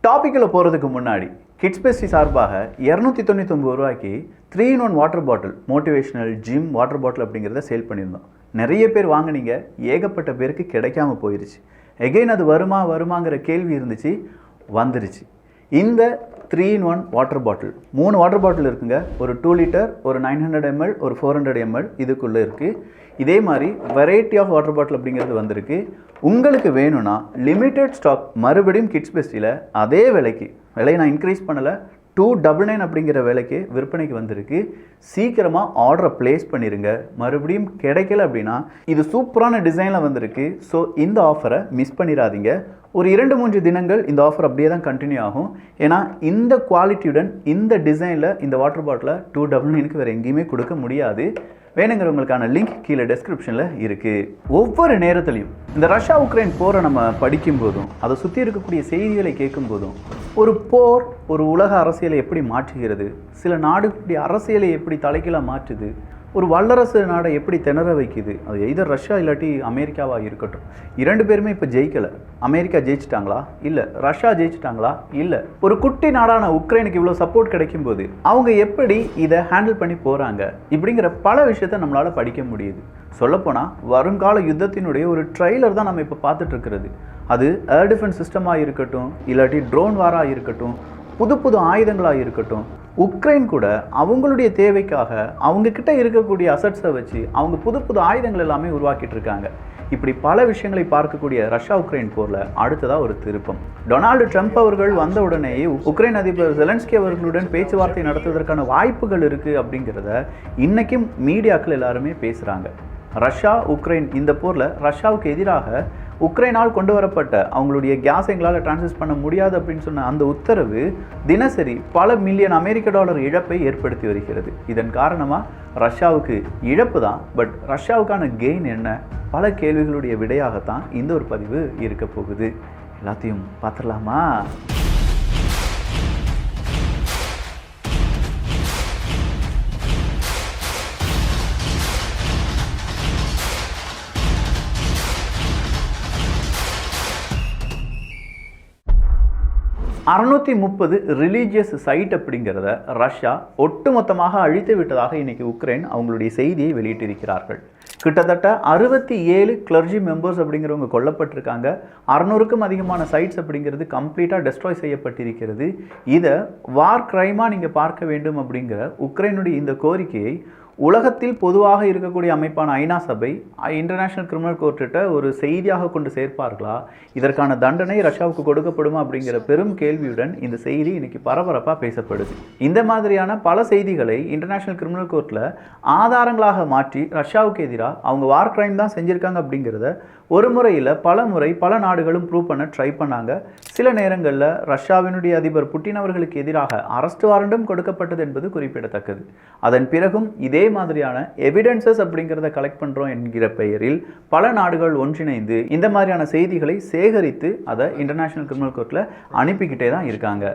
டாபிக்கில் போகிறதுக்கு முன்னாடி kids bestie சார்பாக 299 ரூபாய்க்கு 3-in-1 water bottle, motivational gym water bottle அப்படிங்கிறத சேல் பண்ணியிருந்தோம். நிறைய பேர் வாங்கினீங்க, ஏகப்பட்ட பேருக்கு கிடைக்காம போயிருச்சு. எகெயின் அது வருமாங்கிற கேள்வி இருந்துச்சு, வந்துருச்சு. இந்த 3-in-1 வாட்டர் பாட்டில் 3 வாட்டர் பாட்டில் இருக்குங்க. ஒரு 2 லிட்டர், ஒரு 900 ml, ஒரு 400 ml இதுக்குள்ளே இருக்குது. இதே மாதிரி வெரைட்டி ஆஃப் வாட்டர் பாட்டில் அப்படிங்கிறது வந்திருக்கு. உங்களுக்கு வேணும்னா லிமிட்டட் ஸ்டாக் மறுபடியும் கிட்ஸ் பெஸ்டியில் அதே விலையை நான் இன்க்ரீஸ் பண்ணலை, 299 அப்படிங்கிற விலைக்கு விற்பனைக்கு வந்திருக்கு. சீக்கிரமாக ஆர்டரை ப்ளேஸ் பண்ணிடுங்க. மறுபடியும் கிடைக்கல அப்படின்னா இது சூப்பரான டிசைனில் வந்திருக்கு. ஸோ இந்த ஆஃபரை மிஸ் பண்ணிடாதீங்க. ஒரு 2-3 தினங்கள் இந்த ஆஃபர் அப்படியே தான் கண்டினியூ ஆகும். ஏன்னா இந்த குவாலிட்டியுடன் இந்த டிசைனில் இந்த வாட்டர் பாட்டிலை 299க்கு வேறு எங்கேயுமே கொடுக்க முடியாது. வேணுங்கிறவங்களுக்கான லிங்க் கீழே டெஸ்கிரிப்ஷனில் இருக்குது. ஒவ்வொரு நேரத்துலையும் இந்த ரஷ்யா உக்ரைன் போரை நம்ம படிக்கும்போதும் அதை சுற்றி இருக்கக்கூடிய செய்திகளை கேட்கும்போதும் ஒரு போர் ஒரு உலக அரசியலை எப்படி மாற்றுகிறது, சில நாடுகளுடைய அரசியலை எப்படி தலைகீழாக மாற்றுது, ஒரு வல்லரசு நாடை எப்படி திணற வைக்குது. அது எய்தர் ரஷ்யா இல்லாட்டி அமெரிக்காவாக இருக்கட்டும். 2 பேருமே இப்போ ஜெயிக்கலை. அமெரிக்கா ஜெயிச்சிட்டாங்களா? இல்லை. ரஷ்யா ஜெயிச்சிட்டாங்களா? இல்லை. ஒரு குட்டி நாடான உக்ரைனுக்கு இவ்வளோ சப்போர்ட் கிடைக்கும்போது அவங்க எப்படி இதை ஹேண்டில் பண்ணி போகிறாங்க இப்படிங்கிற பல விஷயத்தை நம்மளால் படிக்க முடியுது. சொல்லப்போனால் வருங்கால யுத்தத்தினுடைய ஒரு ட்ரெய்லர் தான் நம்ம இப்போ பார்த்துட்ருக்கிறது. அது ஏர் டிஃபென்ஸ் சிஸ்டமாக இருக்கட்டும், இல்லாட்டி ட்ரோன் வாராக இருக்கட்டும், புது ஆயுதங்களாக இருக்கட்டும். உக்ரைன் கூட அவங்களுடைய தேவைக்காக அவங்கக்கிட்ட இருக்கக்கூடிய அசட்ஸை வச்சு அவங்க புது ஆயுதங்கள் எல்லாமே உருவாக்கிட்டு இருக்காங்க. இப்படி பல விஷயங்களை பார்க்கக்கூடிய ரஷ்யா உக்ரைன் போரில் அடுத்ததாக ஒரு திருப்பம். டொனால்டு ட்ரம்ப் அவர்கள் வந்த உடனேயே உக்ரைன் அதிபர் ஜெலன்ஸ்கி அவர்களுடன் பேச்சுவார்த்தை நடத்துவதற்கான வாய்ப்புகள் இருக்குது அப்படிங்கிறத இன்றைக்கும் மீடியாக்கள் எல்லாருமே பேசுகிறாங்க. ரஷ்யா உக்ரைன் இந்த போரில் ரஷ்யாவுக்கு எதிராக உக்ரைனால் கொண்டு வரப்பட்ட அவங்களுடைய கேஸ் எங்களால் டிரான்ஸ்ஃபர் பண்ண முடியாது அப்படின்னு சொன்ன அந்த உத்தரவு தினசரி பல மில்லியன் அமெரிக்க டாலர் இழப்பை ஏற்படுத்தி வருகிறது. இதன் காரணமாக ரஷ்யாவுக்கு இழப்பு தான். பட் ரஷ்யாவுக்கான கெயின் என்ன? பல கேள்விகளுடைய விடையாகத்தான் இந்த ஒரு பதிவு இருக்க போகுது. எல்லாத்தையும் பார்த்துடலாமா? 630 ரிலீஜியஸ் சைட் அப்படிங்கிறத ரஷ்யா ஒட்டுமொத்தமாக அழித்து விட்டதாக இன்னைக்கு உக்ரைன் அவங்களுடைய செய்தியை வெளியிட்டிருக்கிறார்கள். கிட்டத்தட்ட 67 கிளர்ஜி மெம்பர்ஸ் அப்படிங்கிறவங்க கொல்லப்பட்டிருக்காங்க. 600க்கும் அதிகமான சைட்ஸ் அப்படிங்கிறது கம்ப்ளீட்டாக டெஸ்ட்ராய் செய்யப்பட்டிருக்கிறது. இதை வார் கிரைமாக நீங்கள் பார்க்க வேண்டும் அப்படிங்கிற உக்ரைனுடைய இந்த கோரிக்கையை உலகத்தில் பொதுவாக இருக்கக்கூடிய அமைப்பான ஐநா சபை, இன்டர்நேஷ்னல் கிரிமினல் கோர்ட்டிட்ட ஒரு செய்தியாக கொண்டு சேர்ப்பார்களா? இதற்கான தண்டனை ரஷ்யாவுக்கு கொடுக்கப்படுமா அப்படிங்கிற பெரும் கேள்வியுடன் இந்த செய்தி இன்னைக்கு பரபரப்பாக பேசப்படுது. இந்த மாதிரியான பல செய்திகளை இன்டர்நேஷ்னல் கிரிமினல் கோர்ட்டில் ஆதாரங்களாக மாற்றி ரஷ்யாவுக்கு எதிராக அவங்க வார் கிரைம் தான் செஞ்சுருக்காங்க அப்படிங்கிறத ஒரு முறையில் பல நாடுகளும் ப்ரூவ் பண்ண ட்ரை பண்ணாங்க. சில நேரங்களில் ரஷ்யாவினுடைய அதிபர் புட்டின் அவர்களுக்கு எதிராக அரெஸ்ட் வாரண்டும் கொடுக்கப்பட்டது என்பது குறிப்பிடத்தக்கது. அதன் பிறகும் இதே மாதிரியான எவிடன்சஸ் அப்படிங்கிறத கலெக்ட் பண்ணுறோம் என்கிற பெயரில் பல நாடுகள் ஒன்றிணைந்து இந்த மாதிரியான செய்திகளை சேகரித்து அதை இன்டர்நேஷ்னல் கிரிமினல் கோர்ட்டில் அனுப்பிக்கிட்டே தான் இருக்காங்க.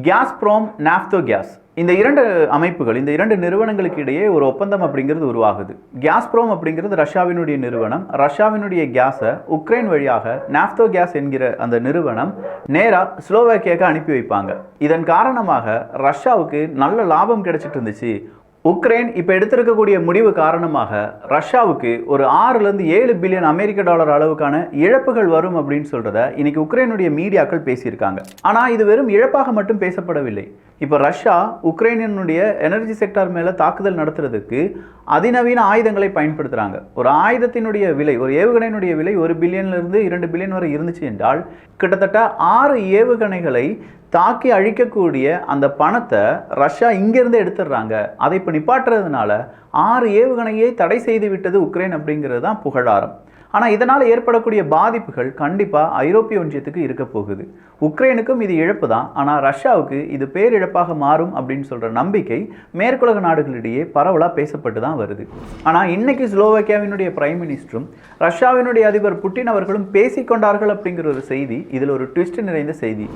காஸ்ப்ரோம், நாஃப்தோ கேஸ், இந்த 2 அமைப்புகள், இந்த 2 நிறுவனங்களுக்கு இடையே ஒரு ஒப்பந்தம் அப்படிங்கிறது உருவாகுது. காஸ்ப்ரோம் அப்படிங்கிறது ரஷ்யாவினுடைய நிறுவனம். ரஷ்யாவினுடைய கேஸை உக்ரைன் வழியாக நாஃப்தோ கேஸ் என்கிற அந்த நிறுவனம் நேராக ஸ்லோவாக்கியாவுக்கு அனுப்பி வைப்பாங்க. இதன் காரணமாக ரஷ்யாவுக்கு நல்ல லாபம் கிடைச்சிட்டு இருந்துச்சு. உக்ரைன் இப்போ எடுத்திருக்கக்கூடிய முடிவு காரணமாக ரஷ்யாவுக்கு ஒரு 6-7 பில்லியன் அமெரிக்க டாலர் அளவுக்கான இழப்புகள் வரும் அப்படின்னு சொல்கிறத இன்னைக்கு உக்ரைனுடைய மீடியாக்கள் பேசியிருக்காங்க. ஆனால் இது வெறும் இழப்பாக மட்டும் பேசப்படவில்லை. இப்போ ரஷ்யா உக்ரைனுடைய எனர்ஜி செக்டார் மேலே தாக்குதல் நடத்துறதுக்கு அதிநவீன ஆயுதங்களை பயன்படுத்துகிறாங்க. ஒரு ஆயுதத்தினுடைய விலை, ஒரு ஏவுகணையினுடைய விலை 1 பில்லியன்லேருந்து 2 பில்லியன் வரை இருந்துச்சு என்றால் கிட்டத்தட்ட 6 ஏவுகணைகளை தாக்கி அழிக்கக்கூடிய அந்த பணத்தை ரஷ்யா இங்கேருந்து எடுத்துடுறாங்க. அதை இப்போ நிப்பாட்டுறதுனால 6 ஏவுகணையை தடை செய்து விட்டது உக்ரைன் அப்படிங்கிறது தான் புகழாரம். ஆனால் இதனால் ஏற்படக்கூடிய பாதிப்புகள் கண்டிப்பாக ஐரோப்பிய ஒன்றியத்துக்கு இருக்க போகுது. உக்ரைனுக்கும் இது இழப்பு தான். ஆனால் ரஷ்யாவுக்கு இது பேரிழப்பாக மாறும் அப்படின்னு சொல்கிற நம்பிக்கை மேற்குலக நாடுகளிடையே பரவலாக பேசப்பட்டு தான் வருது. ஆனால் இன்னைக்கு ஸ்லோவாக்கியாவினுடைய பிரைம் மினிஸ்டரும் ரஷ்யாவினுடைய அதிபர் புட்டின் அவர்களும் பேசிக்கொண்டார்கள் அப்படிங்கிற ஒரு செய்தி இதில் ஒரு ட்விஸ்ட் நிறைந்த செய்தி.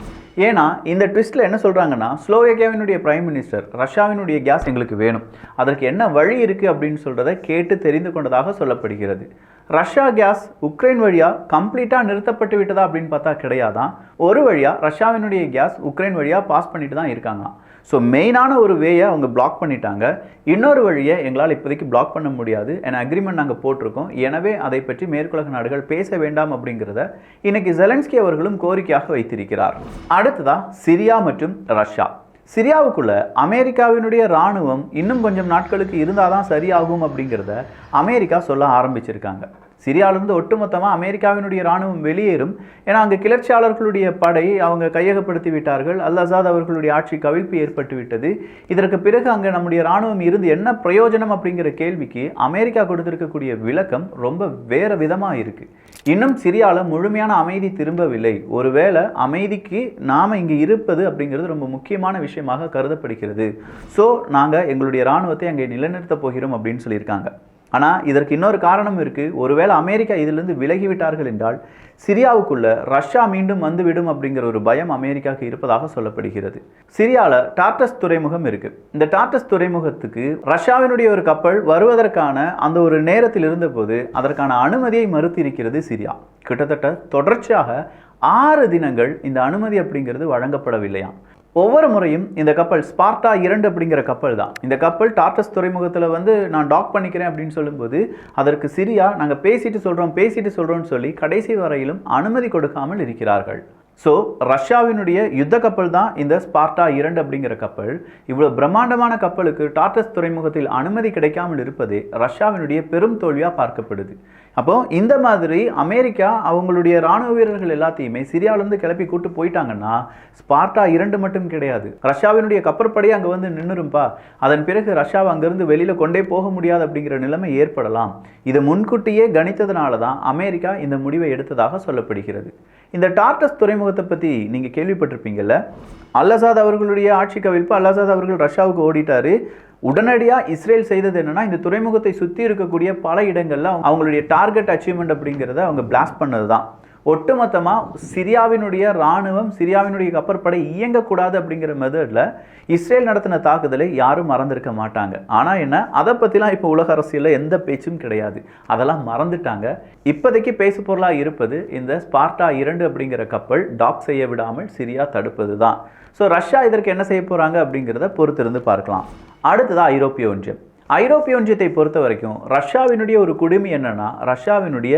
ஏன்னா இந்த ட்விஸ்ட்டில் என்ன சொல்கிறாங்கன்னா, ஸ்லோவாக்கியாவினுடைய பிரைம் மினிஸ்டர் ரஷ்யாவினுடைய கேஸ் எங்களுக்கு வேணும், அதற்கு என்ன வழி இருக்குது அப்படின்னு சொல்கிறத கேட்டு தெரிந்து கொண்டதாக சொல்லப்படுகிறது. ரஷ்யா கேஸ் உக்ரைன் வழியாக கம்ப்ளீட்டாக நிறுத்தப்பட்டு விட்டதா அப்படின்னு பார்த்தா கிடையாதான். ஒரு வழியாக ரஷ்யாவினுடைய கேஸ் உக்ரைன் வழியாக பாஸ் பண்ணிட்டு தான் இருக்காங்க. ஸோ மெயினான ஒரு வேயை அவங்க பிளாக் பண்ணிட்டாங்க. இன்னொரு வழியை எங்களால் இப்போதைக்கு பிளாக் பண்ண முடியாது, ஏன்னா அக்ரிமெண்ட் நாங்கள் போட்டிருக்கோம், எனவே அதை பற்றி மேற்குலக நாடுகள் பேச வேண்டாம் அப்படிங்கிறத இன்னைக்கு ஜெலன்ஸ்கி அவர்களும் கோரிக்கையாக வைத்திருக்கிறார். அடுத்ததாக சிரியா மற்றும் ரஷ்யா. சிரியாவுக்குள்ள அமெரிக்காவினுடைய இராணுவம் இன்னும் கொஞ்சம் நாட்களுக்கு இருந்தால் தான் சரியாகும் அப்படிங்கிறத அமெரிக்கா சொல்ல ஆரம்பிச்சிருக்காங்க. சிரியாவிலிருந்து ஒட்டுமொத்தமாக அமெரிக்காவினுடைய இராணுவம் வெளியேறும், ஏன்னா அங்கே கிளர்ச்சியாளர்களுடைய படை அவங்க கையகப்படுத்தி விட்டார்கள். அல் அசாத் அவர்களுடைய ஆட்சி கவிழ்ப்பு ஏற்பட்டு விட்டது. இதற்கு பிறகு அங்கே நம்முடைய இராணுவம் இருந்து என்ன பிரயோஜனம் அப்படிங்கிற கேள்விக்கு அமெரிக்கா கொடுத்திருக்கக்கூடிய விளக்கம் ரொம்ப வேற விதமாக இருக்கு. இன்னும் சிரியாவில் முழுமையான அமைதி திரும்பவில்லை. ஒருவேளை அமைதிக்கு நாம் இங்கே இருப்பது அப்படிங்கிறது ரொம்ப முக்கியமான விஷயமாக கருதப்படுகிறது. ஸோ நாங்கள் எங்களுடைய இராணுவத்தை அங்கே நிலைநிறுத்தப் போகிறோம் அப்படின்னு சொல்லியிருக்காங்க. ஆனால் இதற்கு இன்னொரு காரணம் இருக்குது. ஒருவேளை அமெரிக்கா இதிலிருந்து விலகிவிட்டார்கள் என்றால் சிரியாவுக்குள்ள ரஷ்யா மீண்டும் வந்துவிடும் அப்படிங்கிற ஒரு பயம் அமெரிக்காவுக்கு இருப்பதாக சொல்லப்படுகிறது. சிரியாவில் டார்டஸ் துறைமுகம் இருக்குது. இந்த டார்டஸ் துறைமுகத்துக்கு ரஷ்யாவினுடைய ஒரு கப்பல் வருவதற்கான அந்த ஒரு நேரத்தில் இருந்தபோது அதற்கான அனுமதியை மறுத்திருக்கிறது சிரியா. கிட்டத்தட்ட தொடர்ச்சியாக 6 தினங்கள் இந்த அனுமதி அப்படிங்கிறது வழங்கப்படவில்லையாம். ஒவ்வொரு முறையும் இந்த கப்பல் ஸ்பார்டா 2 அப்படிங்கிற கப்பல் தான். இந்த கப்பல் டார்டஸ் துறைமுகத்தில் வந்து நான் டாக் பண்ணிக்கிறேன் அப்படின்னு சொல்லும்போது அதற்கு சிரியா நாங்கள் பேசிட்டு சொல்கிறோம்னு சொல்லி கடைசி வரையிலும் அனுமதி கொடுக்காமல் இருக்கிறார்கள். ஸோ ரஷ்யாவினுடைய யுத்த கப்பல் தான் இந்த ஸ்பார்டா 2 அப்படிங்கிற கப்பல். இவ்வளோ பிரம்மாண்டமான கப்பலுக்கு டார்டஸ் துறைமுகத்தில் அனுமதி கிடைக்காமல் இருப்பதே ரஷ்யாவினுடைய பெரும் தோல்வியாக பார்க்கப்படுது. அப்போ இந்த மாதிரி அமெரிக்கா அவங்களுடைய இராணுவ வீரர்கள் எல்லாத்தையுமே சிரியாவிலிருந்து கிளப்பி கூட்டு போயிட்டாங்கன்னா ஸ்பார்டா 2 மட்டும் கிடையாது, ரஷ்யாவினுடைய கப்பற்படையை அங்கே வந்து நின்றுரும்பா. அதன் பிறகு ரஷ்யாவை அங்கிருந்து வெளியில் கொண்டே போக முடியாது அப்படிங்கிற நிலைமை ஏற்படலாம். இதை முன்கூட்டியே கணித்ததுனால தான் அமெரிக்கா இந்த முடிவை எடுத்ததாக சொல்லப்படுகிறது. இந்த டார்டஸ் துறைமுகத்தை பற்றி நீங்கள் கேள்விப்பட்டிருப்பீங்கல்ல. அல் அசாத் அவர்களுடைய ஆட்சி கவிழ்ப்பு, அல் அசாத் அவர்கள் ரஷ்யாவுக்கு ஓடிட்டாரு. உடனடியாக இஸ்ரேல் செய்தது என்னன்னா, இந்த துறைமுகத்தை சுற்றி இருக்கக்கூடிய பல இடங்களில் அவங்களுடைய டார்கெட் அச்சீவ்மெண்ட் அப்படிங்கிறத அவங்க பிளாஸ்ட் பண்ணது தான். ஒட்டுமொத்தமாக சிரியாவினுடைய இராணுவம், சிரியாவினுடைய கப்பற்படை இயங்கக்கூடாது அப்படிங்கிற மெத்தடில் இஸ்ரேல் நடத்தின தாக்குதலை யாரும் மறந்துருக்க மாட்டாங்க. ஆனால் என்ன, அதை பற்றிலாம் இப்போ உலக அரசியலில் எந்த பேச்சும் கிடையாது, அதெல்லாம் மறந்துட்டாங்க. இப்போதைக்கு பேசு பொருளாக இருப்பது இந்த ஸ்பார்டா 2 அப்படிங்கிற கப்பல் டாக் செய்ய விடாமல் சிரியா தடுப்பது தான். ஸோ ரஷ்யா இதற்கு என்ன செய்ய போகிறாங்க அப்படிங்கிறத பொறுத்திருந்து பார்க்கலாம். அடுத்ததாக ஐரோப்பிய ஒன்றியம். ஐரோப்பிய ஒன்றியத்தை பொறுத்த வரைக்கும் ரஷ்யாவினுடைய ஒரு குடுமி என்னன்னா, ரஷ்யாவினுடைய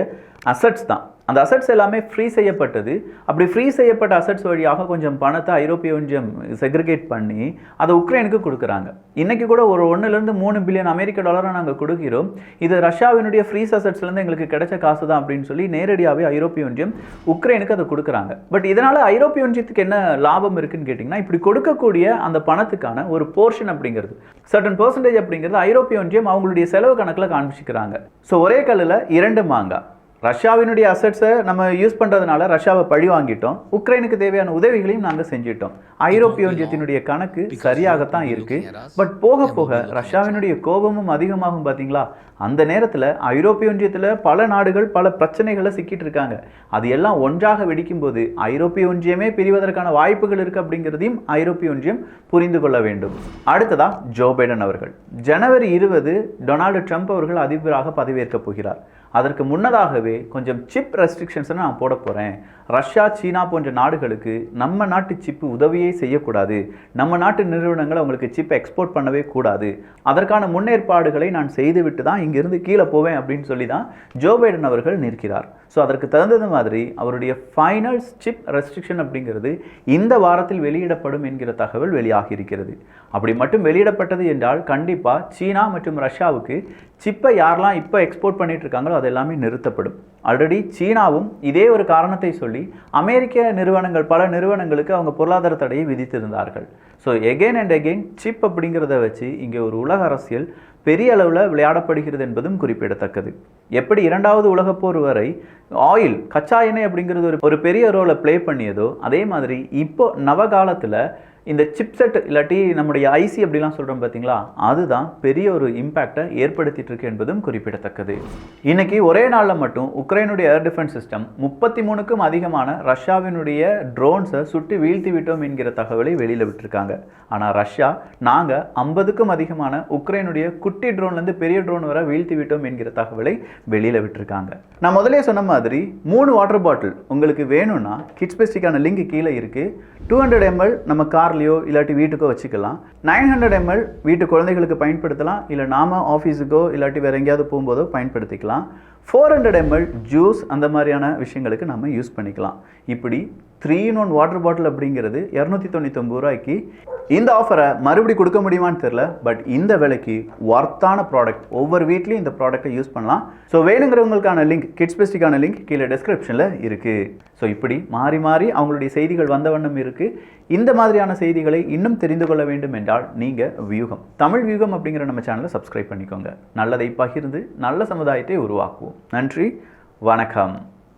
அசட்ஸ் தான். அந்த அசட்ஸ் எல்லாமே ஃப்ரீ செய்யப்பட்டது. அப்படி ஃப்ரீ செய்யப்பட்ட அசட்ஸ் வழியாக கொஞ்சம் பணத்தை ஐரோப்பிய ஒன்றியம் செக்ரிகேட் பண்ணி அதை உக்ரைனுக்கு கொடுக்குறாங்க. இன்றைக்கி கூட ஒரு 1 to 3 பில்லியன் அமெரிக்க டாலரை நாங்கள் கொடுக்கிறோம், இது ரஷ்யாவினுடைய ஃப்ரீஸ் அசட்ஸ்லேருந்து எங்களுக்கு கிடைச்ச காசு தான் அப்படின்னு சொல்லி நேரடியாகவே ஐரோப்பிய ஒன்றியம் உக்ரைனுக்கு அதை கொடுக்குறாங்க. பட் இதனால் ஐரோப்பிய ஒன்றியத்துக்கு என்ன லாபம் இருக்குன்னு கேட்டிங்கன்னா, இப்படி கொடுக்கக்கூடிய அந்த பணத்துக்கான ஒரு போர்ஷன் அப்படிங்கிறது, சர்டன் பெர்சன்டேஜ் அப்படிங்கிறது ஐரோப்பிய ஒன்றியம் அவங்களுடைய செலவு கணக்கில் காண்பிச்சுக்கிறாங்க. ஸோ ஒரே கல்லில் 2 மாங்காய். ரஷ்யாவினுடைய அசட்ஸை நம்ம யூஸ் பண்ணுறதுனால ரஷ்யாவை பழி வாங்கிட்டோம், உக்ரைனுக்கு தேவையான உதவிகளையும் நாங்கள் செஞ்சிட்டோம். ஐரோப்பிய ஒன்றியத்தினுடைய கணக்கு சரியாகத்தான் இருக்குது. பட் போக போக ரஷ்யாவினுடைய கோபமும் அதிகமாகும் பார்த்தீங்களா. அந்த நேரத்தில் ஐரோப்பிய ஒன்றியத்தில் பல நாடுகள் பல பிரச்சனைகளை சிக்கிட்டு இருக்காங்க. அது எல்லாம் ஒன்றாக வெடிக்கும் போது ஐரோப்பிய ஒன்றியமே பிரிவதற்கான வாய்ப்புகள் இருக்குது அப்படிங்கிறதையும் ஐரோப்பிய ஒன்றியம் புரிந்து கொள்ள வேண்டும். அடுத்ததாக ஜோ பைடன் அவர்கள் ஜனவரி 20 டொனால்டு ட்ரம்ப் அவர்கள் அதிபராக பதவியேற்கப் போகிறார். அதற்கு முன்னதாகவே கொஞ்சம் சிப் ரெஸ்ட்ரிக்ஷன்ஸை நான் போட போகிறேன். ரஷ்யா, சீனா போன்ற நாடுகளுக்கு நம்ம நாட்டு சிப்பு உதவியே செய்யக்கூடாது, நம்ம நாட்டு நிறுவனங்கள் அவங்களுக்கு சிப் எக்ஸ்போர்ட் பண்ணவே கூடாது, அதற்கான முன்னேற்பாடுகளை நான் செய்துவிட்டு தான் இங்கிருந்து கீழே போவேன் அப்படின்னு சொல்லி தான் ஜோ பைடன் அவர்கள் நிற்கிறார். ஸோ அதற்கு தகுந்தது மாதிரி அவருடைய ஃபைனல் சிப் ரெஸ்ட்ரிக்ஷன் அப்படிங்கிறது இந்த வாரத்தில் வெளியிடப்படும் என்கிற தகவல் வெளியாகி இருக்கிறது. அப்படி மட்டும் வெளியிடப்பட்டது என்றால் கண்டிப்பாக சீனா மற்றும் ரஷ்யாவுக்கு சிப்பை யாரெல்லாம் இப்போ எக்ஸ்போர்ட் பண்ணிட்டு இருக்காங்களோ அது எல்லாமே நிறுத்தப்படும். ஆல்ரெடி சீனாவும் இதே ஒரு காரணத்தை சொல்லி அமெரிக்க நிறுவனங்கள், பல நிறுவனங்களுக்கு அவங்க பொருளாதார தடையை விதித்திருந்தார்கள். So again and again chip அப்படிங்கிறத வச்சு இங்கே ஒரு உலக அரசியல் பெரிய அளவில் விளையாடப்படுகிறது என்பதும் குறிப்பிடத்தக்கது. எப்படி 2வது உலகப்போர் வரை ஆயில், கச்சா எண்ணெய் அப்படிங்கிறது ஒரு பெரிய ரோலை ப்ளே பண்ணியதோ, அதே மாதிரி இப்போ நவகாலத்தில் இந்த சிப்செட் இல்லாட்டி நம்முடைய ஐசி அப்படிலாம் சொல்கிறோம் பார்த்தீங்களா, அதுதான் பெரிய ஒரு இம்பேக்டை ஏற்படுத்திட்டு இருக்கு என்பதும் குறிப்பிடத்தக்கது. இன்னைக்கு ஒரே நாளில் மட்டும் உக்ரைனுடைய ஏர் டிஃபென்ஸ் சிஸ்டம் 33க்கும் அதிகமான ரஷ்யாவினுடைய ட்ரோன்ஸை சுட்டு வீழ்த்தி விட்டோம் என்கிற தகவலை வெளியில் விட்டுருக்காங்க. ஆனால் ரஷ்யா நாங்கள் 50க்கும் அதிகமான உக்ரைனுடைய குட்டி ட்ரோன்லேருந்து பெரிய ட்ரோன் வரை வீழ்த்தி விட்டோம் என்கிற தகவலை வெளியில் விட்டுருக்காங்க. நான் முதலே சொன்ன மாதிரி 3 வாட்டர் பாட்டில் உங்களுக்கு வேணும்னா கிட்ஸ் பெஸ்டிக்கான லிங்க் கீழே இருக்குது. 200 ml நம்ம கார்லையோ இல்லாட்டி வீட்டுக்கோ வச்சுக்கலாம். 900 ml வீட்டு குழந்தைகளுக்கு பயன்படுத்தலாம், இல்லை நாம ஆஃபீஸுக்கோ இல்லாட்டி வேறு எங்கேயாவது போகும்போதோ பயன்படுத்திக்கலாம். 400 ml ஜூஸ் அந்த மாதிரியான விஷயங்களுக்கு நம்ம யூஸ் பண்ணிக்கலாம். இப்படி 3-in-1 வாட்டர் பாட்டில் அப்படிங்கிறது 299 ரூபாய்க்கு. இந்த ஆஃபரை மறுபடி கொடுக்க முடியுமான்னு தெரியல, பட் இந்த விலைக்கு ஒர்த்தான ப்ராடக்ட். ஒவ்வொரு வீட்லையும் இந்த ப்ராடக்ட்டை யூஸ் பண்ணலாம். ஸோ வேணுங்கிறவங்களுக்கான லிங்க், கிட்ஸ் பெஸ்டிக்கான லிங்க் கீழே டிஸ்கிரிப்ஷனில் இருக்குது. ஸோ இப்படி மாறி மாறி அவங்களுடைய செய்திகள் வந்த வண்ணம் இருக்குது. இந்த மாதிரியான செய்திகளை இன்னும் தெரிந்து கொள்ள வேண்டும் என்றால் நீங்கள் வியூகம், தமிழ் வியூகம் அப்படிங்கிற நம்ம சேனலை சப்ஸ்கிரைப் பண்ணிக்கோங்க. நல்லதை பகிர்ந்து நல்ல சமுதாயத்தை உருவாக்குவோம். நன்றி, வணக்கம்.